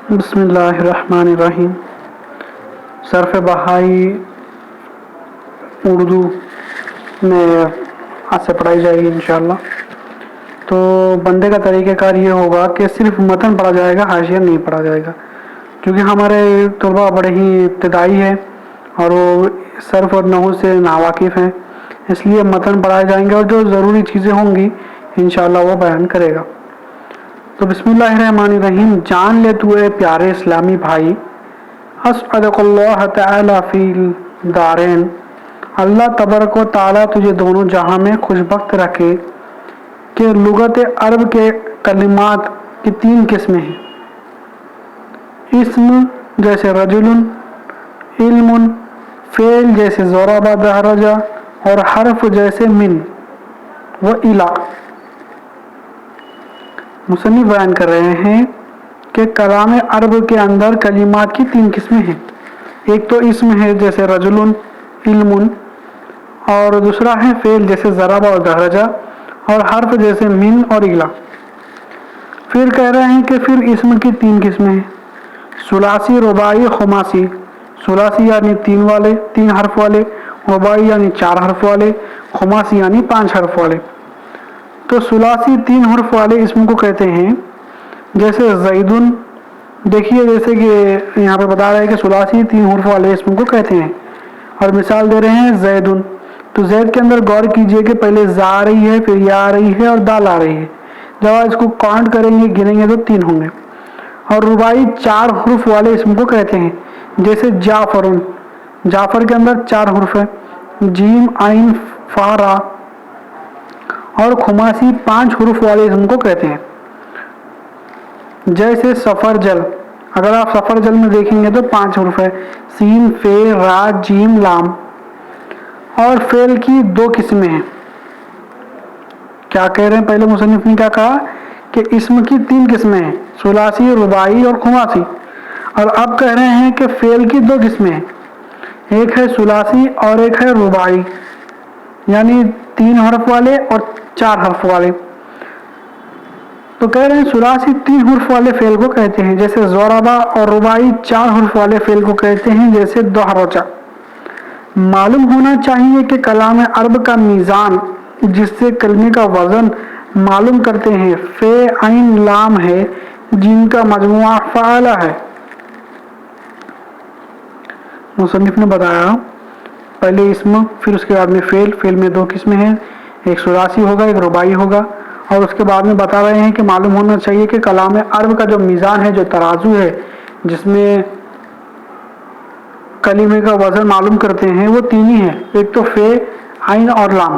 بسم اللہ الرحمن الرحیم۔ صرف بہائی اردو میں آج سے پڑھائی جائے گی انشاءاللہ۔ تو بندے کا طریقہ کار یہ ہوگا کہ صرف متن پڑھا جائے گا، حاشیہ نہیں پڑھا جائے گا، کیونکہ ہمارے طلباء بڑے ہی ابتدائی ہیں اور وہ صرف اور نحو سے ناواقف ہیں، اس لیے متن پڑھائے جائیں گے اور جو ضروری چیزیں ہوں گی انشاءاللہ وہ بیان کرے گا۔ تو بسم اللہ الرحمن الرحیم۔ جان لے تو اے پیارے اسلامی بھائی، اسعدک اللہ تعالی فی الدارین، اللہ تبارک و تعالیٰ تجھے دونوں جہاں میں خوشبخت رکھے کہ لغت عرب کے کلمات کی 3 قسمیں ہیں: اسم جیسے رجل، علم فعل جیسے ضرب دحرج، اور حرف جیسے من و الی۔ مصنف بیان کر رہے ہیں کہ کلام عرب کے اندر کلمات کی 3 قسمیں ہیں۔ ایک تو اسم ہے جیسے رجل، علم، اور دوسرا ہے فعل جیسے ضرب اور دحرج، اور حرف جیسے من اور الی۔ پھر کہہ رہے ہیں کہ پھر اسم کی 3 قسمیں ہیں: ثلاثی، رباعی، خماسی۔ ثلاثی یعنی 3 حرف والے، رباعی یعنی 4 حرف والے، خماسی یعنی 5 حرف والے۔ تو ثلاثی 3 حرف والے اسم کو کہتے ہیں جیسے زیدن۔ دیکھیے جیسے کہ یہاں پہ بتا رہے ہیں کہ ثلاثی 3 حرف والے اسم کو کہتے ہیں، اور مثال دے رہے ہیں زیدن۔ تو زید کے اندر غور کیجئے کہ پہلے زا آ رہی ہے، پھر یا آ رہی ہے اور دال آ رہی ہے۔ جب آپ اس کو کاؤنٹ کریں گے، گنیں گے تو 3 ہوں گے۔ اور رباعی 4 حرف والے اسم کو کہتے ہیں جیسے جعفر۔ جعفر کے اندر 4 حرف ہے: جیم، عین، فا، را۔ اور خماسی 5 حرف والے اسم کو کہتے ہیں جیسے سفرجل۔ اگر آپ سفرجل میں دیکھیں گے تو 5 حرف ہے: سین، فے، را، جیم، لام۔ اور فعل کی 2 قسمیں ہیں۔ کیا کہہ رہے ہیں؟ پہلے مصنف نے کیا کہا کہ اسم کی 3 قسمیں ہیں: ثلاثی، رباعی اور خماسی۔ اور اب کہہ رہے ہیں کہ فعل کی 2 قسمیں ہیں، ایک ہے ثلاثی اور ایک ہے رباعی، یعنی 3 حرف والے اور 4 حرف والے۔ تو کہہ رہے ہیں ثلاثی 3 حرف والے فعل کو کہتے ہیں جیسے ضربہ، اور رباعی 4 حرف والے فعل کو کہتے ہیں جیسے دحرج۔ معلوم ہونا چاہیے کہ کلام عرب کا میزان، جس سے کلمے کا وزن معلوم کرتے ہیں، فے، عین، لام ہے، جن کا مجموعہ فعلہ ہے۔ مصنف نے بتایا پہلے اسم، پھر اس کے بعد میں فعل۔ فعل میں 2 قسمیں ہیں، ایک ثلاثی ہوگا، ایک رباعی ہوگا۔ اور اس کے بعد میں بتا رہے ہیں کہ معلوم ہونا چاہیے کہ کلام عرب کا جو میزان ہے، جو ترازو ہے جس میں کلمے کا وزن معلوم کرتے ہیں، وہ 3 ہی ہیں: ایک تو فے، عین اور لام،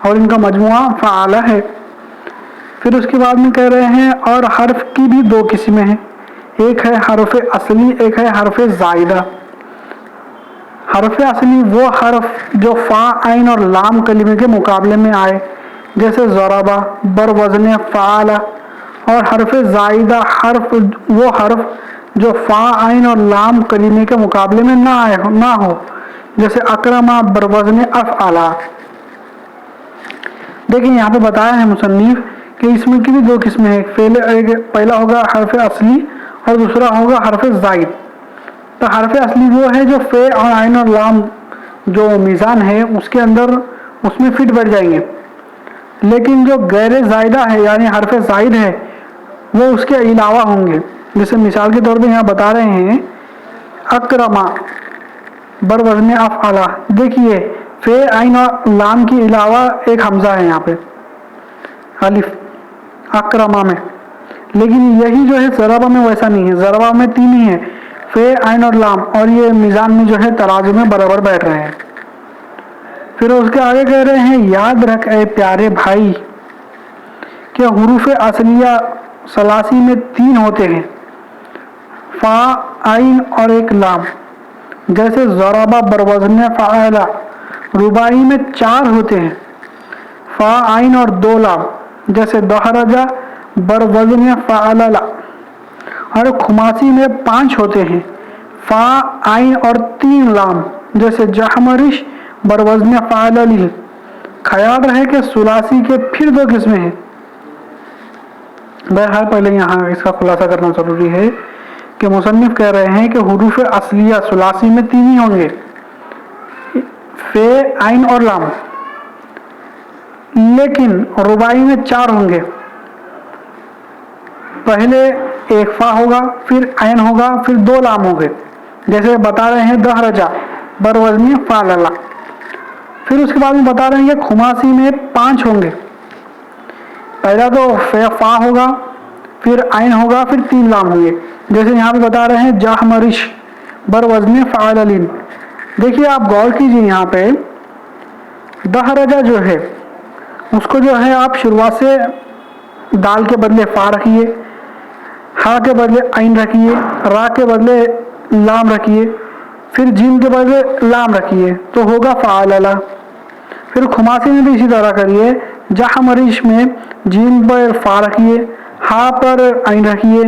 اور ان کا مجموعہ فعلہ ہے۔ پھر اس کے بعد میں کہہ رہے ہیں اور حرف کی بھی 2 قسمیں ہیں، ایک ہے حرف اصلی، ایک ہے حرف زائدہ۔ حرف اصلی وہ حرف جو فا، عین اور لام کلمے کے مقابلے میں آئے جیسے ضربہ بر وزن فعل۔ اور حرف زائدہ وہ حرف جو فا، عین اور لام کلمے کے مقابلے میں نہ ہو جیسے اکرما بر وزن افعل۔ دیکھیں یہاں پہ بتایا ہے مصنف کہ اسم کی بھی 2 قسمیں ہیں، پہلا ہوگا حرف اصلی اور دوسرا ہوگا حرف زائد۔ تو حرف اصلی وہ ہے جو فے اور عین اور لام جو میزان ہے اس کے اندر اس میں فٹ بیٹھ جائیں گے، لیکن جو غیر زائدہ ہے یعنی حرف زائد ہے وہ اس کے علاوہ ہوں گے۔ جیسے مثال کے طور پہ یہاں بتا رہے ہیں اکرما بر وزن افعل۔ دیکھیے فے، عین اور لام کے علاوہ ایک حمزہ ہے یہاں پہ، الف، اکرما میں۔ لیکن یہی جو ہے ضربہ میں ویسا نہیں ہے، ضربہ میں 3 ہی ہیں: فے، عین اور لام، اور یہ میزان میں جو ہے ترازو میں برابر بیٹھ رہے ہیں۔ پھر اس کے آگے کہہ رہے ہیں یاد رکھ اے پیارے بھائی کہ حروف اصلیہ ثلاثی میں 3 ہوتے ہیں: فا، عین اور ایک لام، جیسے ضربہ بر وزن فعل۔ رباعی میں 4 ہوتے ہیں: فا، عین اور 2 لام، جیسے دحرج بر وزن فعل۔ اور خماسی میں 5 ہوتے ہیں: فا، عین اور 3 لام، جیسے جحمرش بر وزن فعل۔ خیال رہے کہ ثلاثی کے پھر 2 قسمیں ہیں۔ بہرحال پہلے یہاں اس کا خلاصہ کرنا ضروری ہے کہ مصنف کہہ رہے ہیں کہ حروف اصلیہ ثلاثی میں 3 ہی ہوں گے، فے، عین اور لام، لیکن رباعی میں 4 ہوں گے۔ پہلے ایک فا ہوگا، پھر عین ہوگا، پھر 2 لام ہوں گے، جیسے بتا رہے ہیں دہرجہ بر وزن فعللہ۔ پھر اس کے بعد میں بتا رہے ہیں کہ خماسی میں 5 ہوں گے، پہلا تو فا ہوگا، پھر عین ہوگا، پھر 3 لام ہوں گے، جیسے یہاں پہ بتا رہے ہیں جہمرش بر وزن فعللین۔ دیکھیے آپ غور کیجیے، یہاں پہ دہرجہ جو ہے اس کو جو ہے آپ شروعات سے دال کے بدلے فا رکھیے، ہا کے بدلے عین رکھیے، را کے بدلے لام رکھیے، پھر جیم کے بدلے لام رکھیے تو ہوگا فعللہ۔ پھر خماسی میں بھی اسی طرح کریے، جہمرش میں جیم پر فا رکھیے، ہا پر عین رکھیے،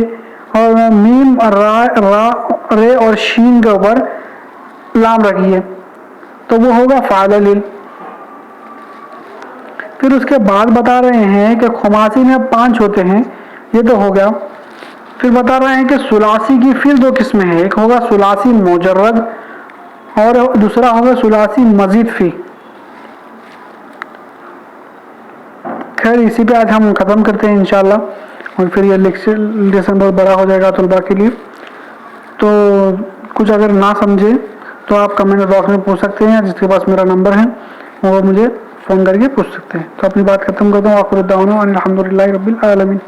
اور میم، را، رے اور شین کے اوپر لام رکھیے تو وہ ہوگا فعللین۔ پھر اس کے بعد بتا رہے ہیں کہ خماسی میں 5 ہوتے ہیں، یہ تو ہو گیا۔ پھر بتا رہے ہیں کہ ثلاثی کی پھر 2 قسمیں ہیں، ایک ہوگا ثلاثی مجرد اور دوسرا ہوگا ثلاثی مزید فی۔ خیر اسی پہ آج ہم ختم کرتے ہیں انشاءاللہ، اور پھر یہ لیسن بہت بڑا ہو جائے گا طلباء کے لیے، تو کچھ اگر نہ سمجھے تو آپ کمنٹ باکس میں پوچھ سکتے ہیں، جس کے پاس میرا نمبر ہے وہ مجھے فون کر کے پوچھ سکتے ہیں۔ تو اپنی بات ختم کرتا ہوں، آخر الدعوانا الحمدللہ رب العالمین۔